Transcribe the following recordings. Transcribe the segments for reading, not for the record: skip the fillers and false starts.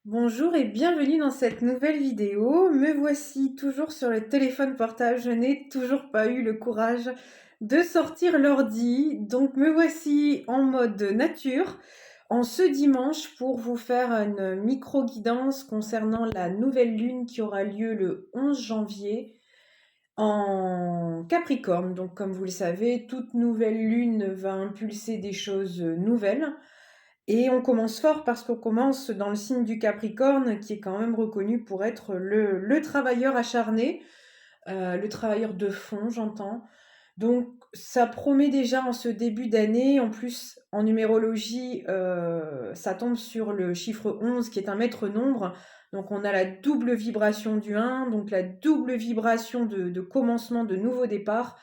Bonjour et bienvenue dans cette nouvelle vidéo. Me voici toujours sur le téléphone portable. Je n'ai toujours pas eu le courage de sortir l'ordi. Donc me voici en mode nature en ce dimanche pour vous faire une micro-guidance concernant la nouvelle lune qui aura lieu le 11 janvier en Capricorne. Donc comme vous le savez, toute nouvelle lune va impulser des choses nouvelles. Et on commence fort parce qu'on commence dans le signe du Capricorne, qui est quand même reconnu pour être le travailleur acharné, le travailleur de fond, j'entends. Donc ça promet déjà en ce début d'année, en plus en numérologie, ça tombe sur le chiffre 11 qui est un maître nombre. Donc on a la double vibration du 1, donc la double vibration de commencement, de nouveau départ.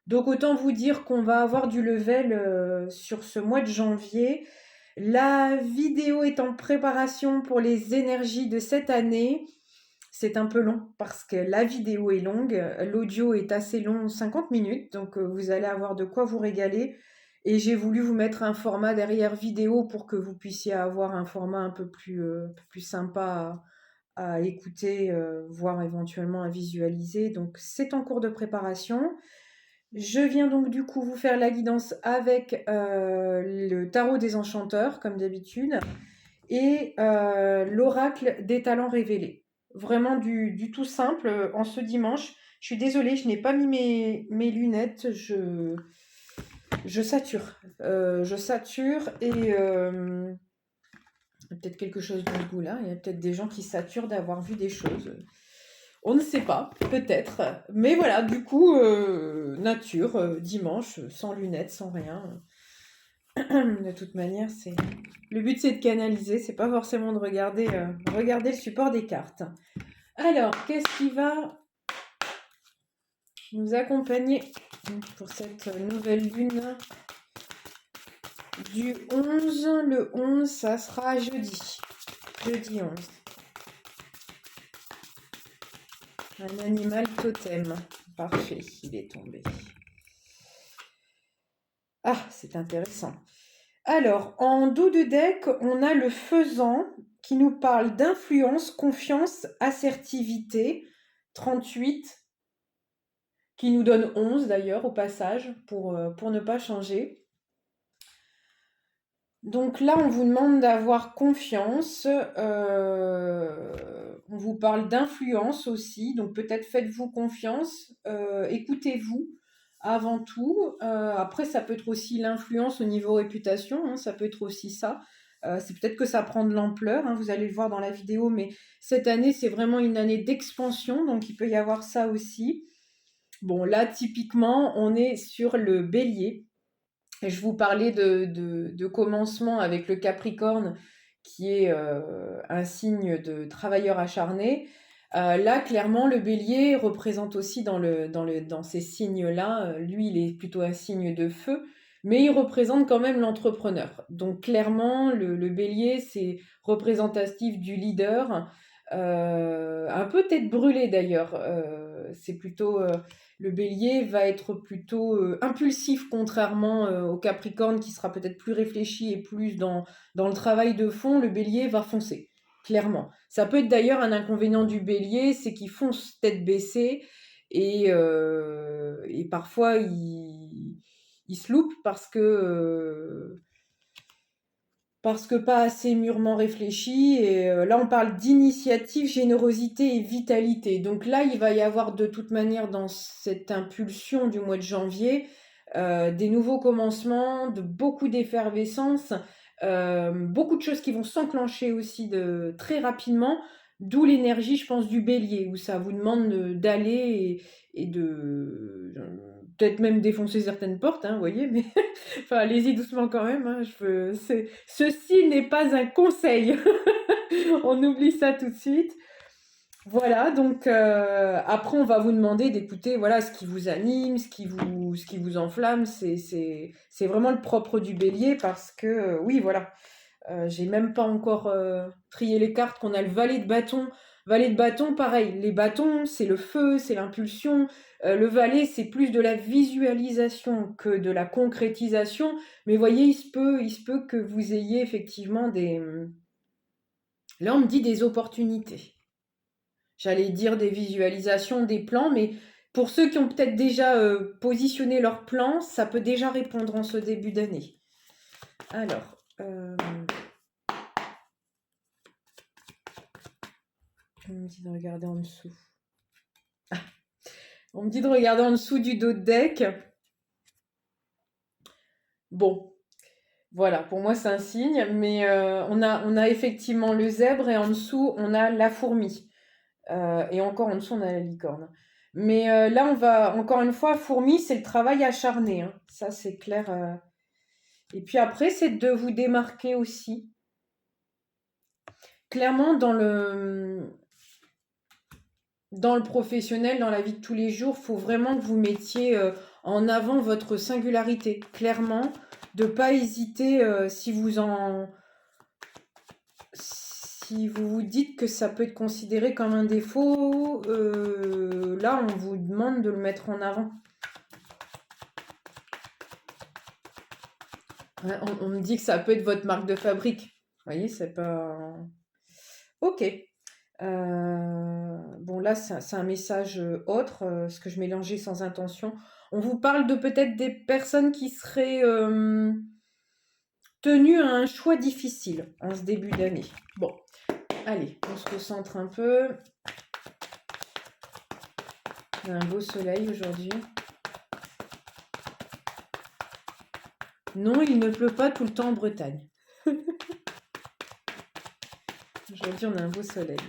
Donc autant vous dire qu'on va avoir du level sur ce mois de janvier. La vidéo est en préparation pour les énergies de cette année. C'est un peu long parce que la vidéo est longue, l'audio est assez long, 50 minutes, donc vous allez avoir de quoi vous régaler. Et j'ai voulu vous mettre un format derrière vidéo pour que vous puissiez avoir un format un peu plus sympa à écouter, voire éventuellement à visualiser. Donc c'est en cours de préparation. Je viens donc du coup vous faire la guidance avec le tarot des enchanteurs, comme d'habitude, et l'oracle des talents révélés. Vraiment du tout simple en ce dimanche. Je suis désolée, je n'ai pas mis mes lunettes, je sature. Je sature et peut-être quelque chose dans ce goût-là. Il y a peut-être des gens qui saturent d'avoir vu des choses. On ne sait pas, peut-être. Mais voilà, du coup, nature, dimanche, sans lunettes, sans rien. De toute manière, c'est le but, c'est de canaliser, c'est pas forcément de regarder le support des cartes. Alors, qu'est-ce qui va nous accompagner pour cette nouvelle lune du 11? Le 11, ça sera jeudi. Jeudi 11. Un animal totem. Parfait, il est tombé. Ah, c'est intéressant. Alors, en dos de deck, on a le faisan qui nous parle d'influence, confiance, assertivité. 38, qui nous donne 11 d'ailleurs au passage, pour ne pas changer. Donc là, on vous demande d'avoir confiance. On vous parle d'influence aussi, donc peut-être faites-vous confiance, écoutez-vous avant tout. Après, ça peut être aussi l'influence au niveau réputation, hein, ça peut être aussi ça. C'est peut-être que ça prend de l'ampleur, hein, vous allez le voir dans la vidéo, mais cette année, c'est vraiment une année d'expansion, donc il peut y avoir ça aussi. Bon, là, typiquement, on est sur le bélier. Et je vous parlais de commencement avec le Capricorne, qui est un signe de travailleur acharné. Là, clairement, le bélier représente aussi dans ces signes-là, lui, il est plutôt un signe de feu, mais il représente quand même l'entrepreneur. Donc, clairement, le bélier, c'est représentatif du leader, un peu tête brûlée d'ailleurs. C'est plutôt le bélier va être plutôt impulsif, contrairement au capricorne qui sera peut-être plus réfléchi et plus dans le travail de fond. Le bélier va foncer, clairement. Ça peut être d'ailleurs un inconvénient du bélier, c'est qu'il fonce tête baissée et parfois il se loupe parce que pas assez mûrement réfléchi. Et là, on parle d'initiative, générosité et vitalité. Donc là, il va y avoir de toute manière dans cette impulsion du mois de janvier des nouveaux commencements, de beaucoup d'effervescence, beaucoup de choses qui vont s'enclencher aussi très rapidement. D'où l'énergie, je pense, du bélier, où ça vous demande d'aller et de peut-être même défoncer certaines portes, hein, vous voyez, mais enfin, allez-y doucement quand même. Hein, ceci n'est pas un conseil. On oublie ça tout de suite. Voilà, donc après, on va vous demander d'écouter voilà, ce qui vous anime, ce qui vous enflamme. C'est vraiment le propre du bélier parce que, oui, voilà, j'ai même pas encore trié les cartes qu'on a le valet de bâton. Valet de bâton, pareil, les bâtons, c'est le feu, c'est l'impulsion. Le valet, c'est plus de la visualisation que de la concrétisation. Mais voyez, il se peut que vous ayez effectivement Là, on me dit des opportunités. J'allais dire des visualisations, des plans, mais pour ceux qui ont peut-être déjà positionné leur plan, ça peut déjà répondre en ce début d'année. Alors, on me dit de regarder en dessous. Ah, on me dit de regarder en dessous du dos de deck. Bon, voilà, pour moi c'est un signe, mais on a effectivement le zèbre et en dessous on a la fourmi. Et encore en dessous on a la licorne. Mais là on va, encore une fois, fourmi c'est le travail acharné, hein. Ça c'est clair. Et puis après c'est de vous démarquer aussi. Clairement dans le professionnel, dans la vie de tous les jours, il faut vraiment que vous mettiez en avant votre singularité. Clairement, de ne pas hésiter si vous vous dites que ça peut être considéré comme un défaut, là, on vous demande de le mettre en avant. On me dit que ça peut être votre marque de fabrique. Vous voyez, c'est pas... Ok. Bon, là, c'est un message autre, ce que je mélangeais sans intention. On vous parle de peut-être des personnes qui seraient tenues à un choix difficile en ce début d'année. Bon, allez, on se recentre un peu. On a un beau soleil aujourd'hui. Non, il ne pleut pas tout le temps en Bretagne. Aujourd'hui, on a un beau soleil.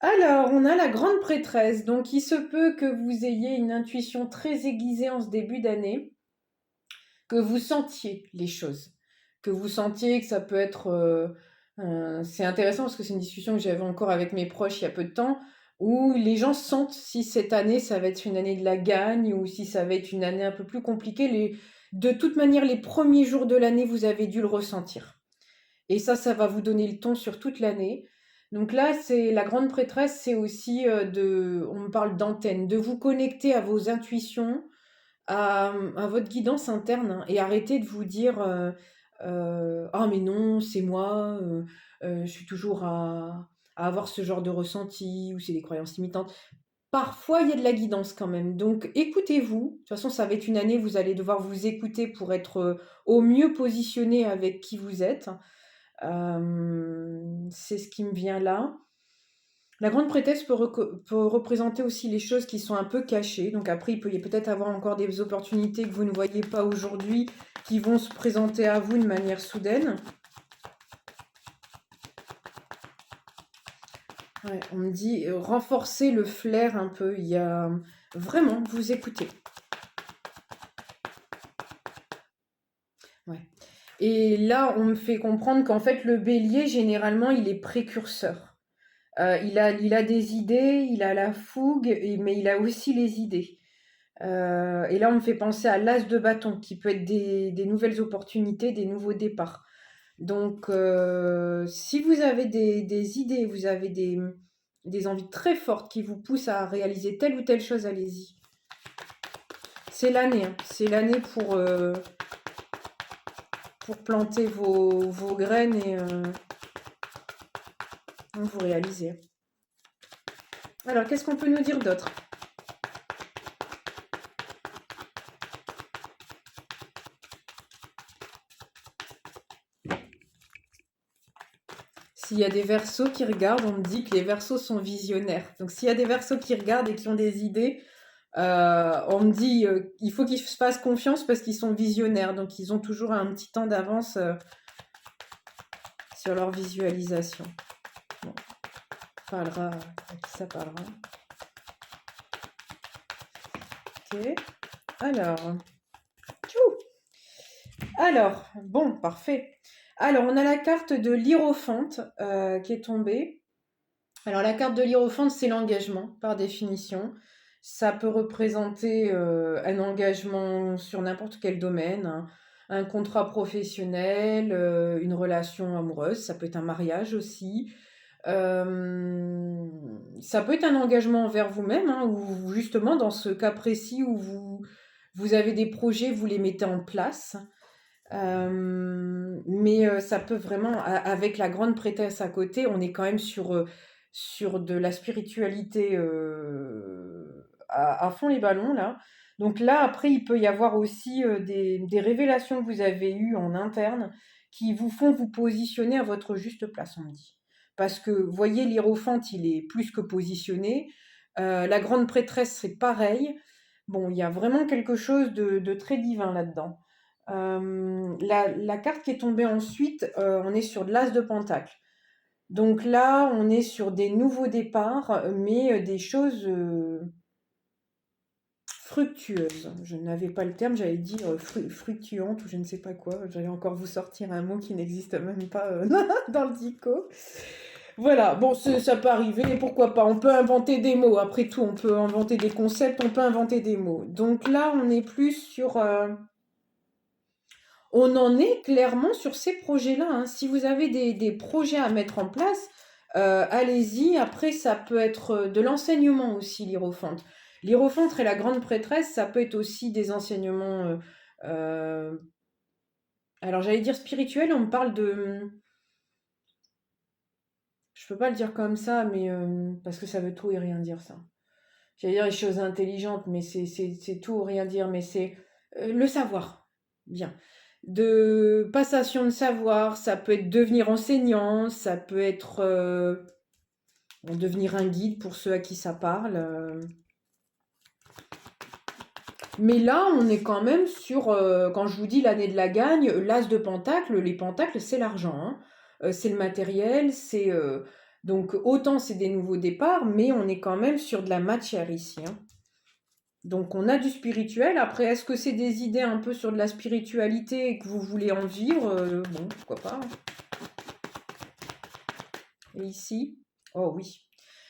Alors, on a la grande prêtresse. Donc, il se peut que vous ayez une intuition très aiguisée en ce début d'année, que vous sentiez les choses, que vous sentiez que ça peut être... c'est intéressant parce que c'est une discussion que j'avais encore avec mes proches il y a peu de temps, où les gens sentent si cette année, ça va être une année de la gagne ou si ça va être une année un peu plus compliquée. De toute manière, les premiers jours de l'année, vous avez dû le ressentir. Et ça va vous donner le ton sur toute l'année. Donc là, c'est la grande prêtresse, c'est aussi on me parle d'antenne, de vous connecter à vos intuitions, à votre guidance interne, hein, et arrêter de vous dire ah mais non, c'est moi, je suis toujours à avoir ce genre de ressenti, ou c'est des croyances limitantes. Parfois, il y a de la guidance quand même. Donc, écoutez-vous. De toute façon, ça va être une année, vous allez devoir vous écouter pour être au mieux positionné avec qui vous êtes. C'est ce qui me vient là. La grande prêtresse peut représenter aussi les choses qui sont un peu cachées. Donc après, il peut y peut-être avoir encore des opportunités que vous ne voyez pas aujourd'hui qui vont se présenter à vous de manière soudaine. Ouais, on me dit renforcer le flair un peu. Il y a vraiment vous écoutez. Ouais. Et là, on me fait comprendre qu'en fait, le bélier, généralement, il est précurseur. Il a des idées, il a la fougue, mais il a aussi les idées. Et là, on me fait penser à l'as de bâton, qui peut être des nouvelles opportunités, des nouveaux départs. Donc, si vous avez des idées, vous avez des envies très fortes qui vous poussent à réaliser telle ou telle chose, allez-y. C'est l'année, hein. C'est l'année pour planter vos graines et vous réaliser. Alors, qu'est-ce qu'on peut nous dire d'autre ? S'il y a des Verseaux qui regardent, on me dit que les Verseaux sont visionnaires. Donc s'il y a des Verseaux qui regardent et qui ont des idées, on me dit il faut qu'ils se fassent confiance parce qu'ils sont visionnaires. Donc ils ont toujours un petit temps d'avance sur leur visualisation. Bon, on parlera à qui ça parlera. Ok. Alors, bon, parfait. Alors, on a la carte de l'Hiérophante qui est tombée. Alors, la carte de l'Hiérophante, c'est l'engagement, par définition. Ça peut représenter un engagement sur n'importe quel domaine, hein. Un contrat professionnel, une relation amoureuse, ça peut être un mariage aussi. Ça peut être un engagement envers vous-même, hein, ou justement dans ce cas précis où vous avez des projets, vous les mettez en place. Mais ça peut vraiment, avec la grande prêtresse à côté, on est quand même sur de la spiritualité à fond les ballons là. Donc là, après, il peut y avoir aussi des révélations que vous avez eues en interne qui vous font vous positionner à votre juste place, on me dit. Parce que, vous voyez, l'hiérophante, il est plus que positionné. La grande prêtresse, c'est pareil. Bon, il y a vraiment quelque chose de très divin là-dedans. La carte qui est tombée ensuite, on est sur de l'As de Pentacle. Donc là, on est sur des nouveaux départs, mais des choses fructueuses. Je n'avais pas le terme, j'allais dire fructuante ou je ne sais pas quoi. J'allais encore vous sortir un mot qui n'existe même pas dans le dico. Voilà, bon, ça peut arriver, pourquoi pas. On peut inventer des mots. Après tout, on peut inventer des concepts, on peut inventer des mots. Donc là, on est plus sur... on en est clairement sur ces projets-là, hein. Si vous avez des projets à mettre en place, allez-y. Après, ça peut être de l'enseignement aussi, l'hiérophante. L'hiérophante et la grande prêtresse, ça peut être aussi des enseignements. Euh, alors, j'allais dire spirituels, on me parle de. Je peux pas le dire comme ça, mais parce que ça veut tout et rien dire, ça. J'allais dire les choses intelligentes, mais c'est tout ou rien dire, mais c'est le savoir. Bien. De passation de savoir, ça peut être devenir enseignant, ça peut être devenir un guide pour ceux à qui ça parle. Mais là, on est quand même sur, quand je vous dis l'année de la gagne, l'as de pentacle, les pentacles, c'est l'argent, hein. C'est le matériel, donc autant c'est des nouveaux départs, mais on est quand même sur de la matière ici, hein. Donc on a du spirituel. Après, est-ce que c'est des idées un peu sur de la spiritualité et que vous voulez en vivre? Bon, pourquoi pas, hein. Et ici, oh oui,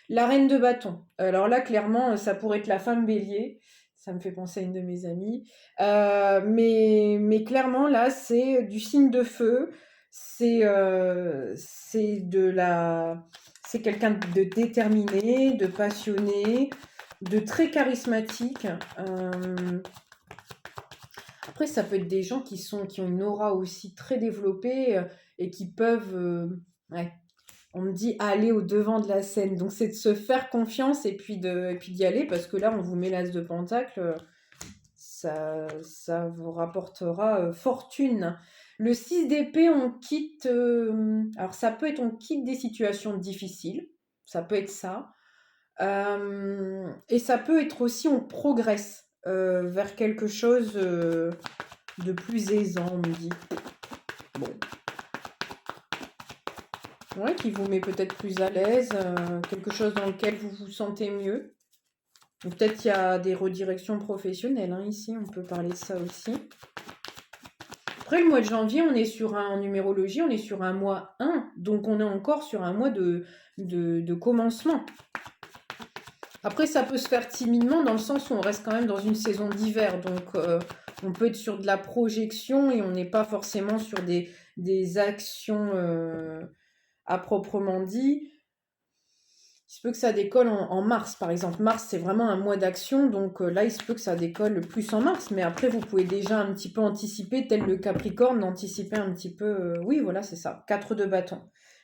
la reine de bâton. Alors là, clairement, ça pourrait être la femme bélier. Ça me fait penser à une de mes amies. Mais clairement, là, c'est du signe de feu. C'est de la... C'est quelqu'un de déterminé, de passionné, de très charismatique. Après, ça peut être des gens qui ont une aura aussi très développée et qui peuvent, ouais, on me dit aller au devant de la scène. Donc c'est de se faire confiance et puis d'y aller parce que là, on vous met l'as de pentacle, ça vous rapportera fortune. Le 6 d'épée, on quitte. Alors ça peut être on quitte des situations difficiles, ça peut être ça. Et ça peut être aussi on progresse vers quelque chose de plus aisant, on me dit. Bon. Ouais, qui vous met peut-être plus à l'aise, quelque chose dans lequel vous vous sentez mieux. Ou peut-être qu'il y a des redirections professionnelles, hein, ici, on peut parler de ça aussi. Après, le mois de janvier, on est en numérologie, on est sur un mois 1, donc on est encore sur un mois de commencement. Après, ça peut se faire timidement dans le sens où on reste quand même dans une saison d'hiver, donc on peut être sur de la projection et on n'est pas forcément sur des actions à proprement dit. Il se peut que ça décolle en mars, par exemple. Mars, c'est vraiment un mois d'action, donc là, il se peut que ça décolle plus en mars, mais après, vous pouvez déjà un petit peu anticiper, tel le Capricorne, d'anticiper un petit peu... oui, voilà, c'est ça, 4 de bâton.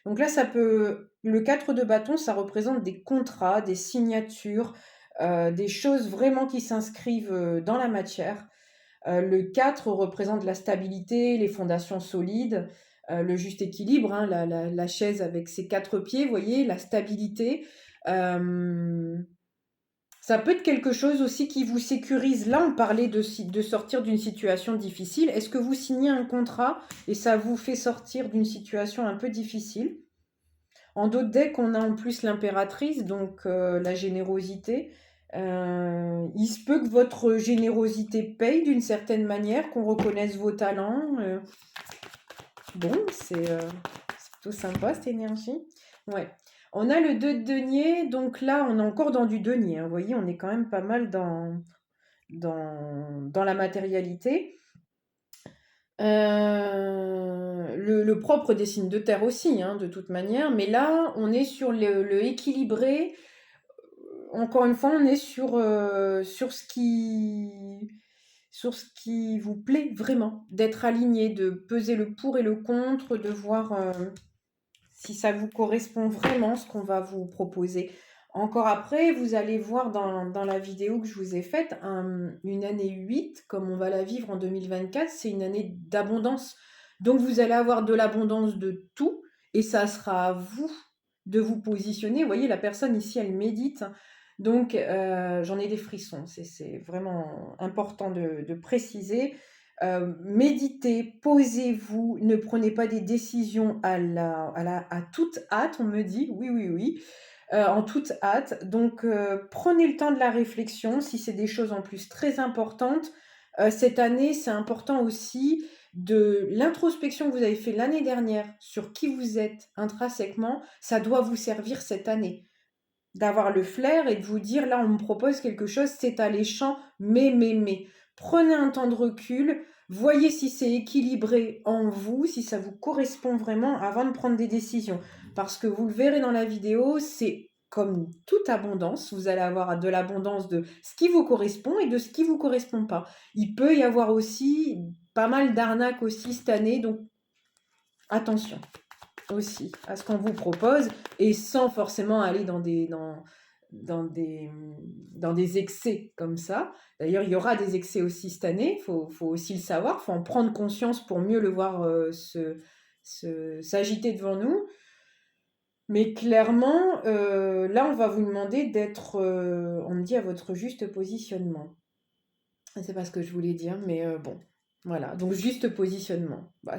Donc là, le 4 de bâton, ça représente des contrats, des signatures, des choses vraiment qui s'inscrivent dans la matière. Le 4 représente la stabilité, les fondations solides, le juste équilibre, hein, la chaise avec ses 4 pieds, vous voyez, la stabilité. Ça peut être quelque chose aussi qui vous sécurise. Là, on parlait de sortir d'une situation difficile. Est-ce que vous signez un contrat et ça vous fait sortir d'une situation un peu difficile? En d'autres decks, on a en plus l'impératrice, donc la générosité. Il se peut que votre générosité paye d'une certaine manière, qu'on reconnaisse vos talents. Bon, c'est plutôt sympa cette énergie. Ouais. On a le 2 de denier, donc là, on est encore dans du denier, hein. Vous voyez, on est quand même pas mal dans la matérialité. Le propre des signes de terre aussi, hein, de toute manière. Mais là, on est sur le équilibré. Encore une fois, on est sur ce sur ce qui vous plaît vraiment, d'être aligné, de peser le pour et le contre, de voir si ça vous correspond vraiment ce qu'on va vous proposer. Encore après, vous allez voir dans la vidéo que je vous ai faite, une année 8, comme on va la vivre en 2024, c'est une année d'abondance. Donc vous allez avoir de l'abondance de tout, et ça sera à vous de vous positionner. Vous voyez, la personne ici, elle médite. Donc j'en ai des frissons, c'est vraiment important de préciser. Méditez, posez-vous, ne prenez pas des décisions à toute hâte, on me dit, oui, oui, oui, en toute hâte. Donc, prenez le temps de la réflexion, si c'est des choses en plus très importantes. Cette année, c'est important aussi de l'introspection que vous avez fait l'année dernière sur qui vous êtes intrinsèquement, ça doit vous servir cette année. D'avoir le flair et de vous dire, là, on me propose quelque chose, c'est alléchant, mais. Prenez un temps de recul, voyez si c'est équilibré en vous, si ça vous correspond vraiment avant de prendre des décisions. Parce que vous le verrez dans la vidéo, c'est comme toute abondance, vous allez avoir de l'abondance de ce qui vous correspond et de ce qui vous correspond pas. Il peut y avoir aussi pas mal d'arnaques aussi cette année, donc attention aussi à ce qu'on vous propose et sans forcément aller dans des excès comme ça. D'ailleurs, il y aura des excès aussi cette année, faut aussi le savoir, faut en prendre conscience pour mieux le voir s'agiter devant nous. Mais clairement, là, on va vous demander d'être, on me dit, à votre juste positionnement. C'est pas ce que je voulais dire, mais bon, voilà. Donc, juste positionnement. Bah,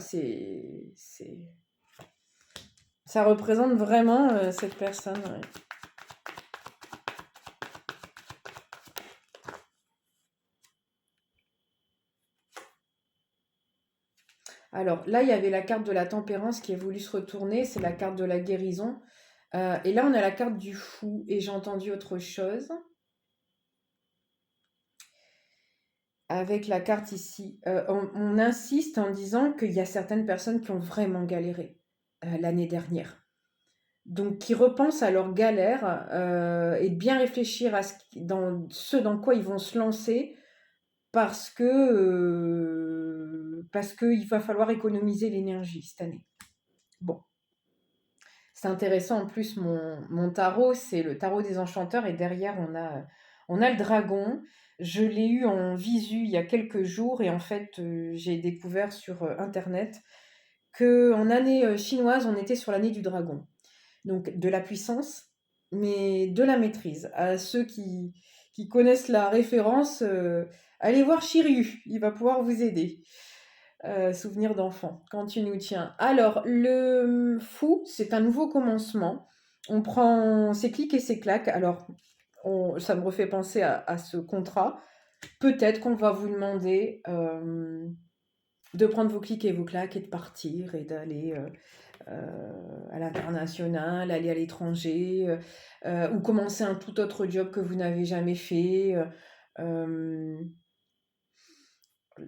ça représente vraiment cette personne. Ouais. Alors là, il y avait la carte de la tempérance qui a voulu se retourner, c'est la carte de la guérison. Et là, on a la carte du fou, et j'ai entendu autre chose avec la carte ici. On insiste en disant qu'il y a certaines personnes qui ont vraiment galéré l'année dernière. Donc, qui repensent à leur galère et de bien réfléchir à dans ce dans quoi ils vont se lancer parce qu'il va falloir économiser l'énergie cette année. Bon. C'est intéressant, en plus, mon tarot, c'est le tarot des enchanteurs, et derrière, on a le dragon. Je l'ai eu en visu il y a quelques jours, et en fait, j'ai découvert sur Internet qu'en année chinoise, on était sur l'année du dragon. Donc, de la puissance, mais de la maîtrise. À ceux qui connaissent la référence, allez voir Shiryu, il va pouvoir vous aider. Souvenir d'enfant, quand tu nous tiens. Alors, le fou, c'est un nouveau commencement. On prend ses clics et ses claques. Alors, ça me refait penser à ce contrat. Peut-être qu'on va vous demander de prendre vos clics et vos claques et de partir et d'aller à l'international, aller à l'étranger, ou commencer un tout autre job que vous n'avez jamais fait.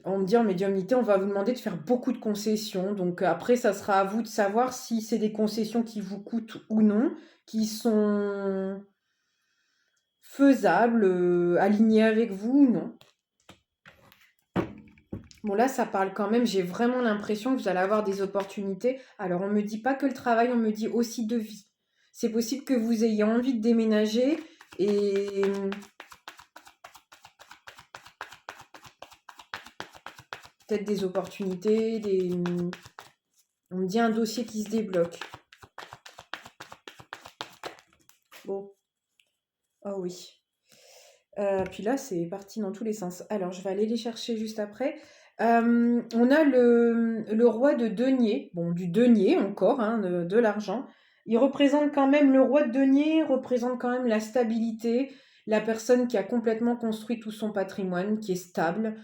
On me dit en médiumnité, on va vous demander de faire beaucoup de concessions. Donc après, ça sera à vous de savoir si c'est des concessions qui vous coûtent ou non, qui sont faisables, alignées avec vous ou non. Bon, là, ça parle quand même, j'ai vraiment l'impression que vous allez avoir des opportunités. Alors, on me dit pas que le travail, on me dit aussi de vie. C'est possible que vous ayez envie de déménager et peut-être des opportunités, on me dit un dossier qui se débloque. Bon. Oh oui. Puis là, c'est parti dans tous les sens. Alors, je vais aller les chercher juste après. On a le roi de denier, bon, du denier encore, hein, de l'argent. Il représente quand même, le roi de denier représente quand même la stabilité, la personne qui a complètement construit tout son patrimoine, qui est stable,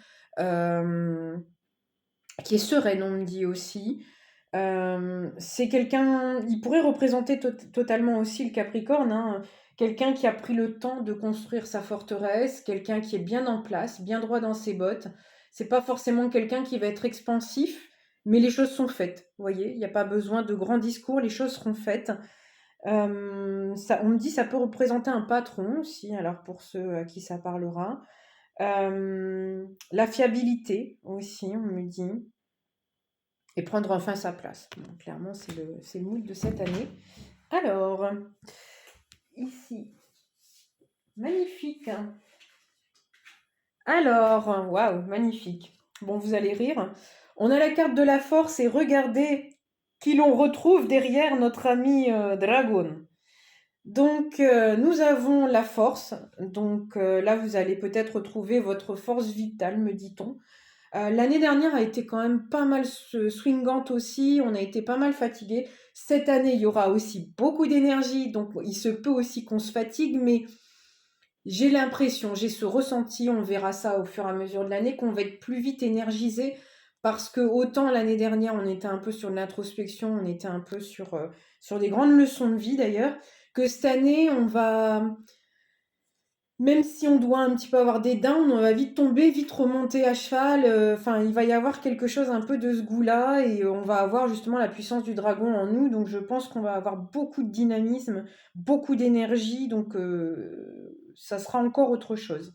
qui est sereine, on me dit aussi. C'est quelqu'un, il pourrait représenter totalement aussi le Capricorne, hein, quelqu'un qui a pris le temps de construire sa forteresse, quelqu'un qui est bien en place, bien droit dans ses bottes. C'est pas forcément quelqu'un qui va être expansif, mais les choses sont faites. Vous voyez, il n'y a pas besoin de grands discours, les choses seront faites. On me dit ça peut représenter un patron aussi, alors pour ceux à qui ça parlera. La fiabilité aussi, on me dit, et prendre enfin sa place. Donc, clairement, c'est le mood de cette année. Alors, ici, magnifique. Alors, waouh, magnifique. Bon, vous allez rire. On a la carte de la force et regardez qui l'on retrouve derrière notre ami Dragon. Donc, nous avons la force. Donc, là, vous allez peut-être retrouver votre force vitale, me dit-on. L'année dernière a été quand même pas mal swingante aussi. On a été pas mal fatigué. Cette année, il y aura aussi beaucoup d'énergie. Donc, il se peut aussi qu'on se fatigue, mais j'ai l'impression, j'ai ce ressenti, on verra ça au fur et à mesure de l'année, qu'on va être plus vite énergisé parce que autant l'année dernière, on était un peu sur de l'introspection, on était un peu sur des grandes leçons de vie d'ailleurs, que cette année, on va, même si on doit un petit peu avoir des downs, on va vite tomber, vite remonter à cheval. Enfin, il va y avoir quelque chose un peu de ce goût-là et on va avoir justement la puissance du dragon en nous. Donc, je pense qu'on va avoir beaucoup de dynamisme, beaucoup d'énergie. Donc, ça sera encore autre chose.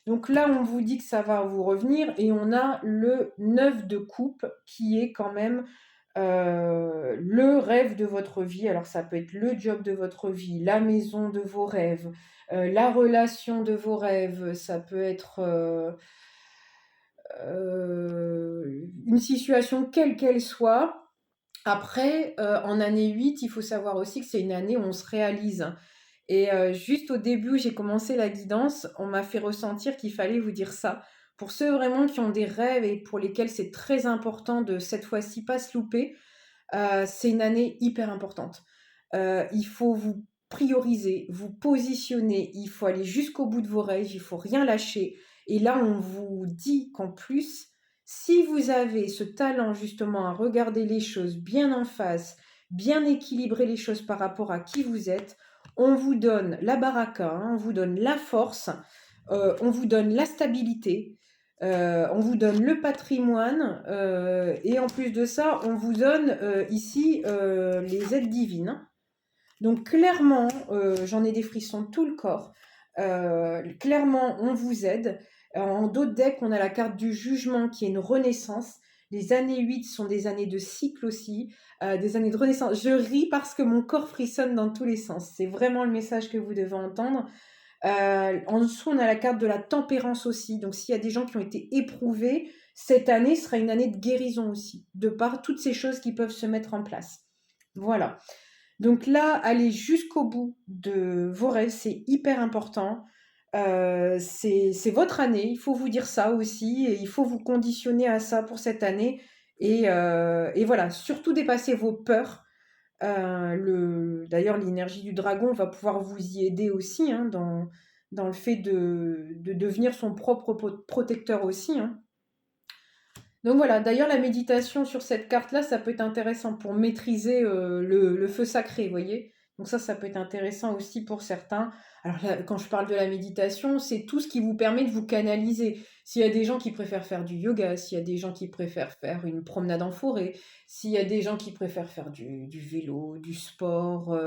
Donc là, on vous dit que ça va vous revenir et on a le 9 de coupe qui est quand même le rêve de votre vie. Alors ça peut être le job de votre vie, la maison de vos rêves, la relation de vos rêves, ça peut être une situation quelle qu'elle soit. Après, en année 8, il faut savoir aussi que c'est une année où on se réalise. Et juste au début où j'ai commencé la guidance, on m'a fait ressentir qu'il fallait vous dire ça. Pour ceux vraiment qui ont des rêves et pour lesquels c'est très important de cette fois-ci pas se louper, c'est une année hyper importante. Il faut vous prioriser, vous positionner, il faut aller jusqu'au bout de vos rêves, il faut rien lâcher. Et là, on vous dit qu'en plus, si vous avez ce talent justement à regarder les choses bien en face, bien équilibrer les choses par rapport à qui vous êtes, on vous donne la baraka, hein, on vous donne la force, on vous donne la stabilité, on vous donne le patrimoine et en plus de ça, on vous donne ici les aides divines. Donc clairement, j'en ai des frissons de tout le corps. Clairement, on vous aide. En d'autres decks, on a la carte du jugement qui est une renaissance. Les années 8 sont des années de cycle aussi, des années de renaissance. Je ris parce que mon corps frissonne dans tous les sens. C'est vraiment le message que vous devez entendre. En dessous, on a la carte de la tempérance aussi. Donc, s'il y a des gens qui ont été éprouvés, cette année sera une année de guérison aussi, de par toutes ces choses qui peuvent se mettre en place. Voilà. Donc là, aller jusqu'au bout de vos rêves, c'est hyper important. C'est votre année, il faut vous dire ça aussi, et il faut vous conditionner à ça pour cette année. Et voilà, surtout dépasser vos peurs. D'ailleurs, l'énergie du dragon va pouvoir vous y aider aussi hein, dans le fait de devenir son propre protecteur aussi. Hein. Donc voilà, d'ailleurs, la méditation sur cette carte-là, ça peut être intéressant pour maîtriser le feu sacré, vous voyez. Donc ça peut être intéressant aussi pour certains. Alors là, quand je parle de la méditation, c'est tout ce qui vous permet de vous canaliser. S'il y a des gens qui préfèrent faire du yoga, s'il y a des gens qui préfèrent faire une promenade en forêt, s'il y a des gens qui préfèrent faire du vélo, du sport,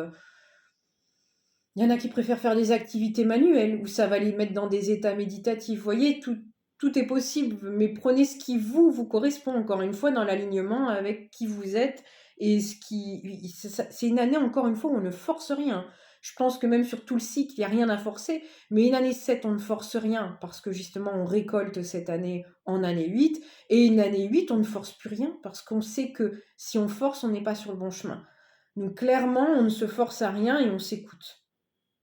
il y en a qui préfèrent faire des activités manuelles où ça va les mettre dans des états méditatifs. Vous voyez, tout est possible, mais prenez ce qui vous correspond, encore une fois, dans l'alignement avec qui vous êtes. Et c'est une année, encore une fois, où on ne force rien. Je pense que même sur tout le cycle, il n'y a rien à forcer. Mais une année 7, on ne force rien parce que justement, on récolte cette année en année 8. Et une année 8, on ne force plus rien parce qu'on sait que si on force, on n'est pas sur le bon chemin. Donc clairement, on ne se force à rien et on s'écoute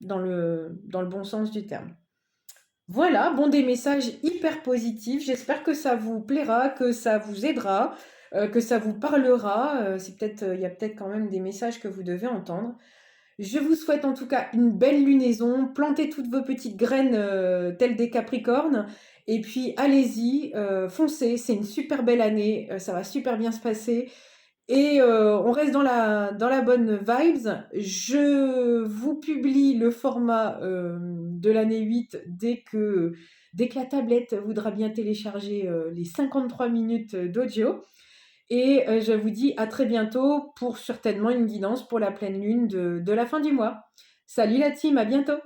dans le bon sens du terme. Voilà, bon, des messages hyper positifs. J'espère que ça vous plaira, que ça vous aidera, que ça vous parlera. Il y a peut-être quand même des messages que vous devez entendre. Je vous souhaite en tout cas une belle lunaison. Plantez toutes vos petites graines telles des Capricornes. Et puis allez-y, foncez. C'est une super belle année. Ça va super bien se passer. Et on reste dans la bonne vibes. Je vous publie le format de l'année 8 dès que la tablette voudra bien télécharger les 53 minutes d'audio. Et je vous dis à très bientôt pour certainement une guidance pour la pleine lune de la fin du mois. Salut la team, à bientôt!